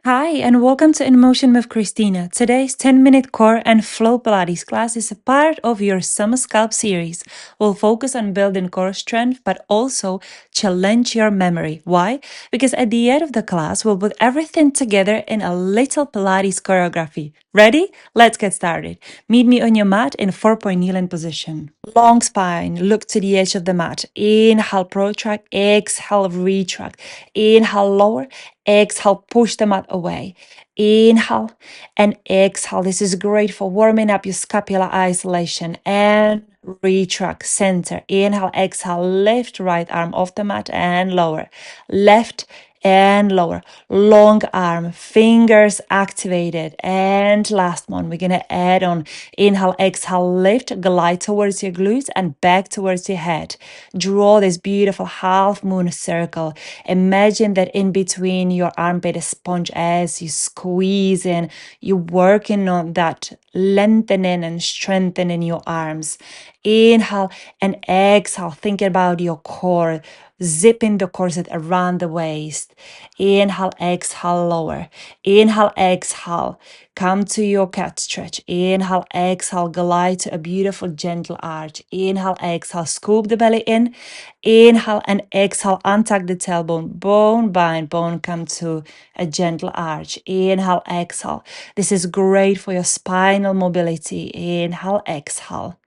Hi, and welcome to In Motion with Kristyna. Today's 10-minute core and flow Pilates class is a part of your Summer Sculpt Series. We'll focus on building core strength, but also challenge your memory. Why? Because at the end of the class, we'll put everything together in a little Pilates choreography. Ready? Let's get started. Meet me on your mat in 4-point kneeling position. Long spine, look to the edge of the mat. Inhale, protract, exhale, retract. Inhale, lower. Exhale, push the mat away. Inhale and exhale. This is great for warming up your scapular isolation. And retract, center. Inhale, exhale, lift right arm off the mat and lower. Left and lower. Long arm, fingers activated. And last one, we're going to add on. Inhale, exhale, lift, glide towards your glutes and back towards your head. Draw this beautiful half moon circle. Imagine that in between your armpit is sponge as you squeeze in, you're working on that lengthening and strengthening your arms. Inhale and exhale, think about your core, zipping the corset around the waist. Inhale, exhale, lower. Inhale, exhale, come to your cat stretch. Inhale, exhale, glide to a beautiful gentle arch. Inhale, exhale, scoop the belly in. Inhale and exhale, untuck the tailbone, bone bind, bone come to a gentle arch. Inhale, exhale. This is great for your spinal mobility. Inhale, exhale.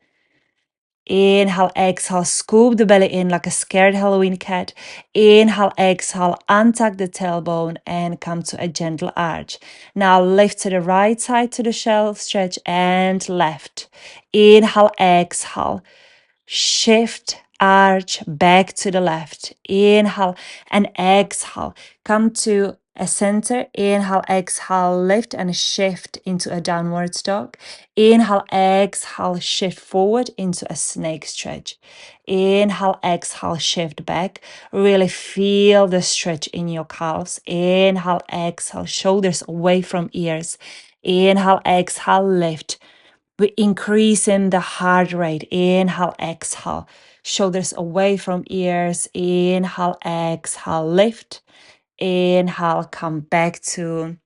Inhale, exhale, scoop the belly in like a scared Halloween cat. Inhale, exhale, untuck the tailbone and come to a gentle arch. Now lift to the right side to the shelf stretch and left. Inhale, exhale, shift, arch, back to the left. Inhale and exhale. Come to a center. Inhale, exhale, lift and shift into a downward dog. Inhale, exhale, shift forward into a snake stretch. Inhale, exhale, shift back. Really feel the stretch in your calves. Inhale, exhale, shoulders away from ears. Inhale, exhale, lift. We're increasing the heart rate. Inhale, exhale. Shoulders away from ears. Inhale, exhale, lift. Inhale, come back to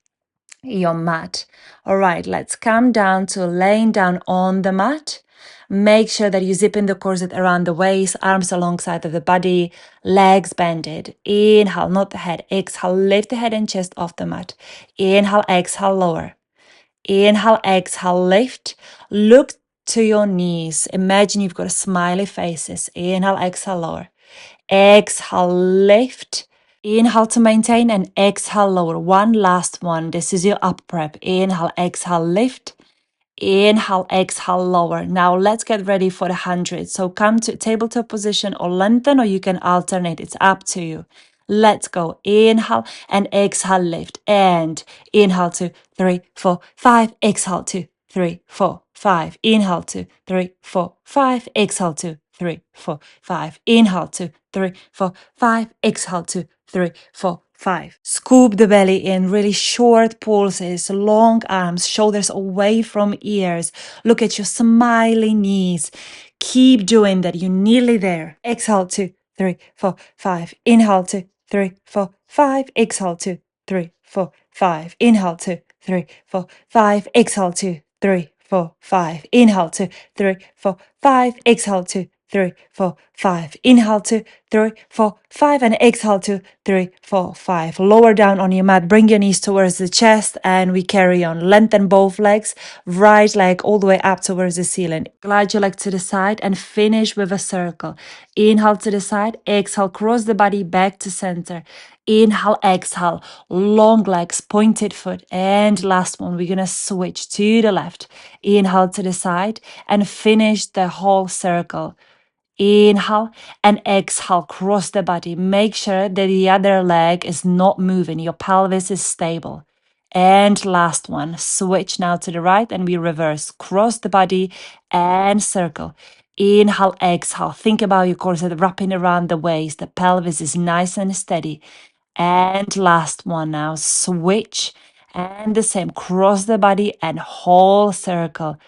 your mat. All right, let's come down to laying down on the mat. Make sure that you zip in the corset around the waist, arms alongside of the body, legs bended. Inhale, not the head. Exhale, lift the head and chest off the mat. Inhale, exhale, lower. Inhale, exhale, lift. Look to your knees. Imagine you've got a smiley faces. Inhale, exhale, lower. Exhale, lift. Inhale to maintain and exhale, lower. One last one. This is your up prep. Inhale, exhale, lift. Inhale, exhale, lower. Now let's get ready for the 100. So come to tabletop position or lengthen, or you can alternate. It's up to you. Let's go. Inhale and exhale, lift. And inhale, 2, 3, 4, 5. Exhale, 2, 3, 4, 5. Inhale, 2, 3, 4, 5. Exhale, 2, 3, 4, 5. Inhale, 2, 3, 4, 5. Exhale, 2, 3, 4, 5. Scoop the belly in, really short pulses, long arms, shoulders away from ears. Look at your smiling knees. Keep doing that. You're nearly there. Exhale, 2, 3, 4, 5. Inhale, 2, 3, 4, 5. Exhale, 2, 3, 4, 5. Inhale, 2, 3, 4, 5. Exhale, 2, 3, 4, 5. Inhale, 2, 3, 4, 5. Exhale, 2, 3, 4, 5. Inhale, 2, 3, 4, 5. And exhale, 2, 3, 4, 5. Lower down on your mat. Bring your knees towards the chest and we carry on. Lengthen both legs. Right leg all the way up towards the ceiling. Glide your leg to the side and finish with a circle. Inhale to the side. Exhale, cross the body back to center. Inhale, exhale, long legs, pointed foot. And last one, we're going to switch to the left. Inhale to the side and finish the whole circle. Inhale and exhale, cross the body. Make sure that the other leg is not moving. Your pelvis is stable. And last one, switch now to the right and we reverse. Cross the body and circle. Inhale, exhale. Think about your corset wrapping around the waist. The pelvis is nice and steady. And last one now, switch. And the same, cross the body and whole circle.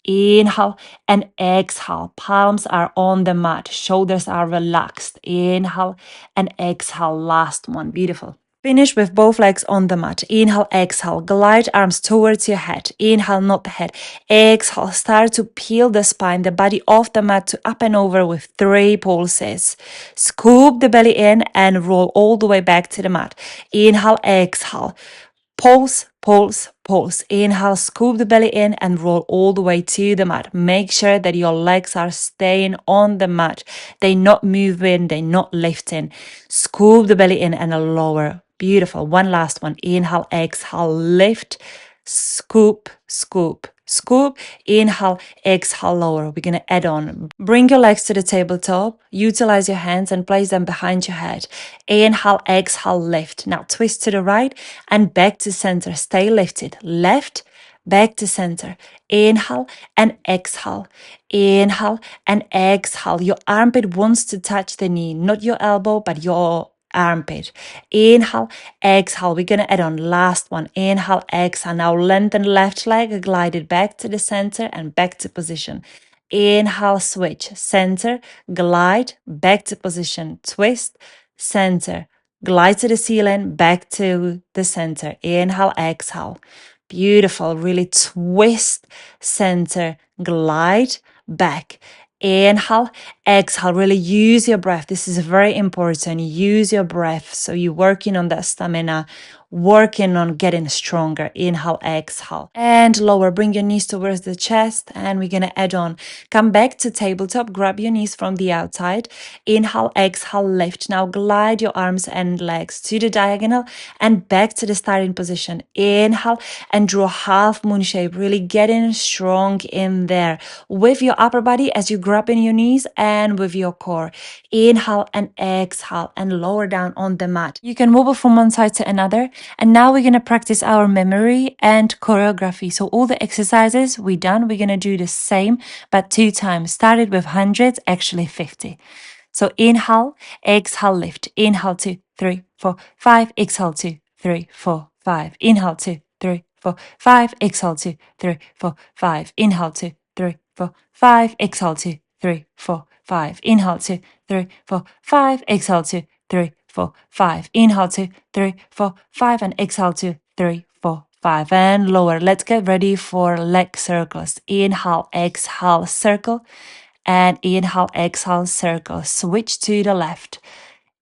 Inhale and exhale. Palms are on the mat. Shoulders are relaxed. Inhale and exhale. Last one. Beautiful. Finish with both legs on the mat. Inhale, exhale, glide arms towards your head. Inhale, not the head. Exhale, start to peel the spine, the body off the mat to up and over with 3 pulses. Scoop the belly in and roll all the way back to the mat. Inhale, exhale. Pulse, pulse, pulse. Inhale, scoop the belly in and roll all the way to the mat. Make sure that your legs are staying on the mat. They're not moving, they're not lifting. Scoop the belly in and lower. Beautiful. One last one. Inhale, exhale, lift, scoop, scoop, scoop. Inhale, exhale, lower. We're going to add on. Bring your legs to the tabletop. Utilize your hands and place them behind your head. Inhale, exhale, lift. Now twist to the right and back to center. Stay lifted. Left, back to center. Inhale and exhale. Inhale and exhale. Your armpit wants to touch the knee, not your elbow, but your armpit. Inhale, exhale. We're going to add on last one. Inhale, exhale. Now lengthen left leg, glide it back to the center and back to position. Inhale, switch, center, glide, back to position, twist, center, glide to the ceiling, back to the center. Inhale, exhale. Beautiful. Really twist, center, glide, back. Inhale, exhale. Really use your breath. This is very important. Use your breath. So you're working on that stamina, working on getting stronger. Inhale, exhale. And lower. Bring your knees towards the chest. And we're going to add on. Come back to tabletop. Grab your knees from the outside. Inhale, exhale, lift. Now glide your arms and legs to the diagonal and back to the starting position. Inhale and draw half moon shape. Really getting strong in there with your upper body as you grab in your knees and with your core. Inhale and exhale and lower down on the mat. You can wobble from one side to another. And now we're going to practice our memory and choreography. So all the exercises we done, we're going to do the same, but 2 times. Started with hundreds, actually 50. So inhale, exhale, lift. Inhale, 2, 3, 4, 5. Exhale, 2, 3, 4, 5. Inhale, 2, 3, 4, 5. Exhale, 2, 3, 4, 5. Inhale, 2, 3, 4, 5. Exhale, 2, 3, 4, 5. Inhale, 2, 3, 4, 5. Exhale, 2, 3, 4, 5. Inhale, 2, 3, 4, 5. And exhale, 2, 3, 4, 5. And lower. Let's get ready for leg circles. Inhale, exhale, circle. And inhale, exhale, circle. Switch to the left.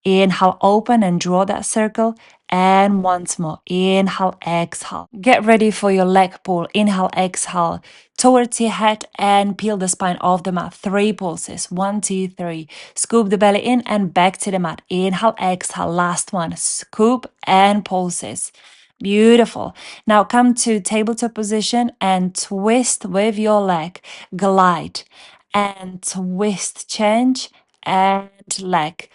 Inhale, open and draw that circle. And once more. Inhale, exhale. Get ready for your leg pull. Inhale, exhale. Towards your head and peel the spine off the mat. 3 pulses. 1, 2, 3. Scoop the belly in and back to the mat. Inhale, exhale. Last one. Scoop and pulses. Beautiful. Now come to tabletop position and twist with your leg. Glide and twist, change and leg.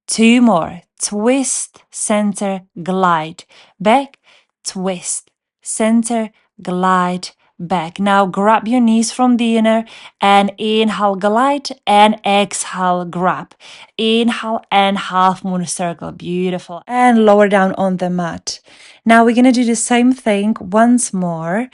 2 more. Twist, center, glide. Back, twist, center, glide, back. Now grab your knees from the inner and inhale, glide and exhale, grab. Inhale and half moon circle. Beautiful. And lower down on the mat. Now we're going to do the same thing once more.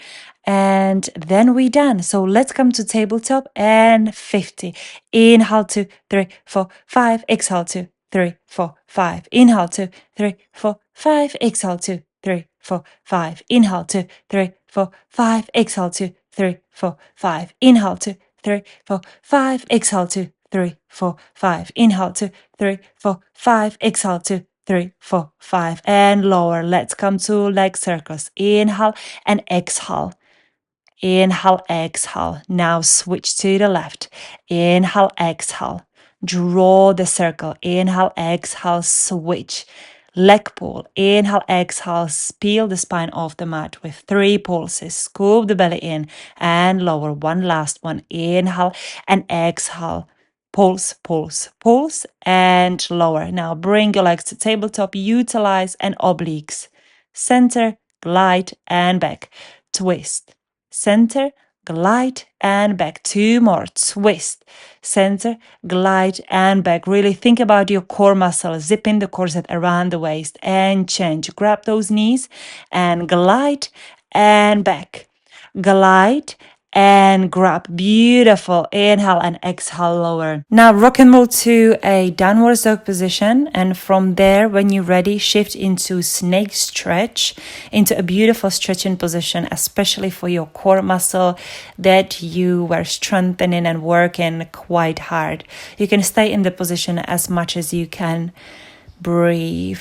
And then we're done. So let's come to tabletop and 50. Inhale, 2, 3, 4, 5. Exhale, 2, 3, 4, 5. Inhale, 2, 3, 4, 5. Exhale, 2, 3, 4, 5. Inhale, 2, 3, 4, 5. Exhale, 2, 3, 4, 5. Inhale, 2, 3, 4, 5. Exhale, 2, 3, 4, 5. Inhale, 2, 3, 4, 5. Exhale, 2, 3, 4, 5. And lower. Let's come to leg circles. Inhale and exhale. Inhale, exhale. Now switch to the left. Inhale, exhale. Draw the circle. Inhale, exhale, switch. Leg pull. Inhale, exhale. Peel the spine off the mat with 3 pulses. Scoop the belly in and lower. One last one. Inhale and exhale. Pulse, pulse, pulse and lower. Now bring your legs to tabletop. Utilize and obliques. Center, glide and back. Twist. Center, glide and back. 2 more. Twist, center, glide and back. Really think about your core muscle. Zip in the corset around the waist and change. Grab those knees and glide and back. Glide and grab. Beautiful. Inhale and exhale, lower. Now rock and roll to a downward dog position, and from there, when you're ready, shift into snake stretch, into a beautiful stretching position, especially for your core muscle that you were strengthening and working quite hard. You can stay in the position as much as you can. Breathe.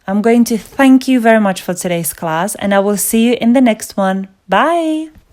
I'm going to thank you very much for today's class, and I will see you in the next one. Bye!